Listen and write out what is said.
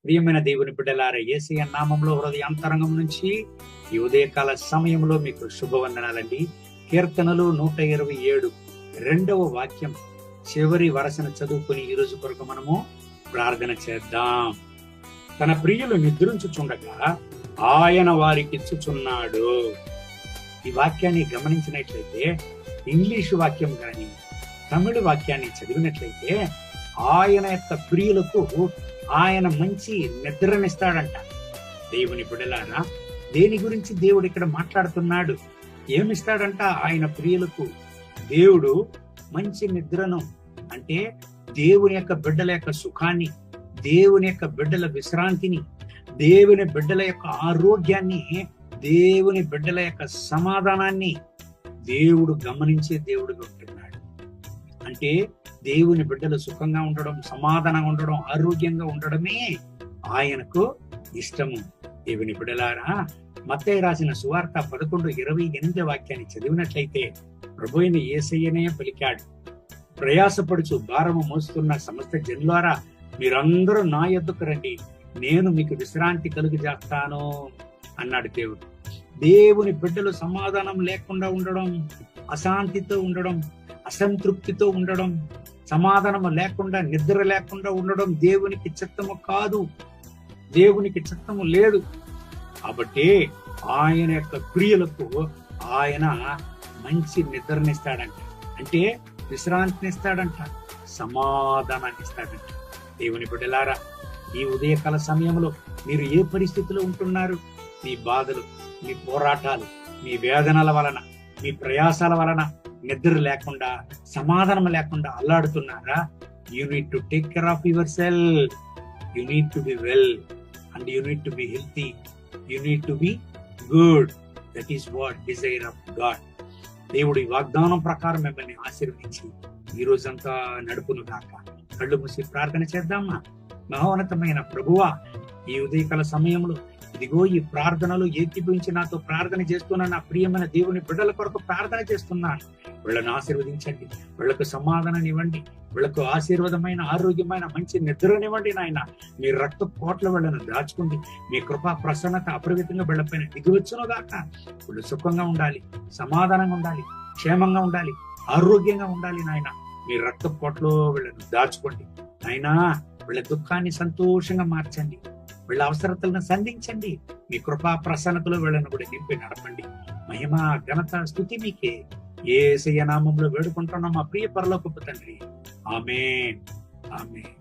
ప్రియమైన దేవుని బిడ్డలారా, యేసయ్య నామంలో హృదయాంతరంగం నుంచి ఈ ఉదయకాల సమయంలో మీకు శుభవందనాలండి. కీర్తనలు 127 2వ వాక్యం చివరి వరసను చదువుకుని ఈ రోజు కొరకు మనము ప్రార్థన చేద్దాం. తన ప్రియులు నిద్రించుచుండగా ఆయన వారికి ఇచ్చుచున్నాడు. ఈ వాక్యాన్ని గమనించినట్లయితే, ఇంగ్లీషు వాక్యం గాని తమిళ వాక్యాన్ని చదివినట్లయితే, ఆయన యొక్క ప్రియులకు ఆయన మంచి నిద్రనిస్తాడంట. దేవుని బిడ్డలారా, దేని గురించి దేవుడు ఇక్కడ మాట్లాడుతున్నాడు? ఏమిస్తాడంట ఆయన ప్రియులకు? దేవుడు మంచి నిద్రను, అంటే దేవుని యొక్క బిడ్డల యొక్క సుఖాన్ని, దేవుని యొక్క బిడ్డల విశ్రాంతిని, దేవుని బిడ్డల యొక్క ఆరోగ్యాన్ని, దేవుని బిడ్డల యొక్క సమాధానాన్ని దేవుడు గమనించే దేవుడుగా ఉంటున్నాడు. అంటే దేవుని బిడ్డలు సుఖంగా ఉండడం, సమాధానంగా ఉండడం, ఆరోగ్యంగా ఉండడమే ఆయనకు ఇష్టము. దేవుని బిడ్డలారా, మత్తయి రాసిన సువార్త 11:28 వాక్యాన్ని చదివినట్లయితే, ప్రభువైన యేసయ్యనే పలికాడు, ప్రయాసపడుచు భారము మోస్తున్న సమస్త జనులారా, మీరందరూ నా యొద్దకు రండి, నేను మీకు విశ్రాంతి కలుగజేస్తాను అన్నాడు దేవుడు. దేవుని బిడ్డలు సమాధానం లేకుండా ఉండడం, అశాంతితో ఉండడం, అసంతృప్తితో ఉండడం, సమాధానం లేకుండా, నిద్ర లేకుండా ఉండడం దేవునికి చిత్తము కాదు, దేవునికి చిత్తము లేదు. కాబట్టి ఆయన యొక్క ప్రియులకు ఆయన మంచి నిద్రనిస్తాడంట, అంటే విశ్రాంతినిస్తాడంట, సమాధానాన్ని ఇస్తాడంట. దేవుని బిడ్డలారా, ఈ ఉదయకాల సమయంలో మీరు ఏ పరిస్థితిలో ఉంటున్నారు? మీ బాధలు, మీ పోరాటాలు, మీ వేదనల వలన, మీ ప్రయాసాల వలన నిద్ర లేకుండా, సమాధానం లేకుండా అల్లాడుతున్నారా? You need to take care of yourself. You need to be well and you need to be healthy. You need to be good. That is what desire of God. దేవుడు ఈ వాగ్దానం ప్రకారం మిమ్మల్ని ఆశీర్వదించి ఈ రోజంతా నడుపును గాక. కళ్ళు మూసి ప్రార్థన చేద్దామా? మహోన్నతమైన ప్రభువా, ఈ ఉదయకాల సమయంలో ఇదిగో ఈ ప్రార్థనలు ఏకీభవించి నాతో ప్రార్థన చేస్తున్న నా ప్రియమైన దేవుని బిడ్డల కొరకు ప్రార్థన చేస్తున్నాను. వీళ్ళను ఆశీర్వదించండి, వీళ్ళకు సమాధానం ఇవ్వండి, వీళ్ళకు ఆశీర్వాదమైన ఆరోగ్యమైన మంచి నిద్రనివ్వండి నాయన. మీ రక్త కోట్ల వీళ్ళను దాచుకోండి. మీ కృపా ప్రసన్నత అప్రవితంగా వీళ్ళపైన దిగువచ్చును గాక. వీళ్ళు సుఖంగా ఉండాలి, సమాధానంగా ఉండాలి, క్షేమంగా ఉండాలి, ఆరోగ్యంగా ఉండాలి నాయన. మీ రక్త కోట్లో వీళ్ళను దాచుకోండి నాయనా. వీళ్ళ దుఃఖాన్ని సంతోషంగా మార్చండి, వీళ్ళ అవసరతలను సంధించండి. మీ కృపా ప్రసన్నతలో వీళ్ళను కూడా నింపి నడపండి. మహిమ ఘనత స్తుతి మీకే. యేసయ్య నామములో వేడుకుంటున్నాం మా ప్రియ పరలోకపు తండ్రి. ఆమేన్, ఆమేన్.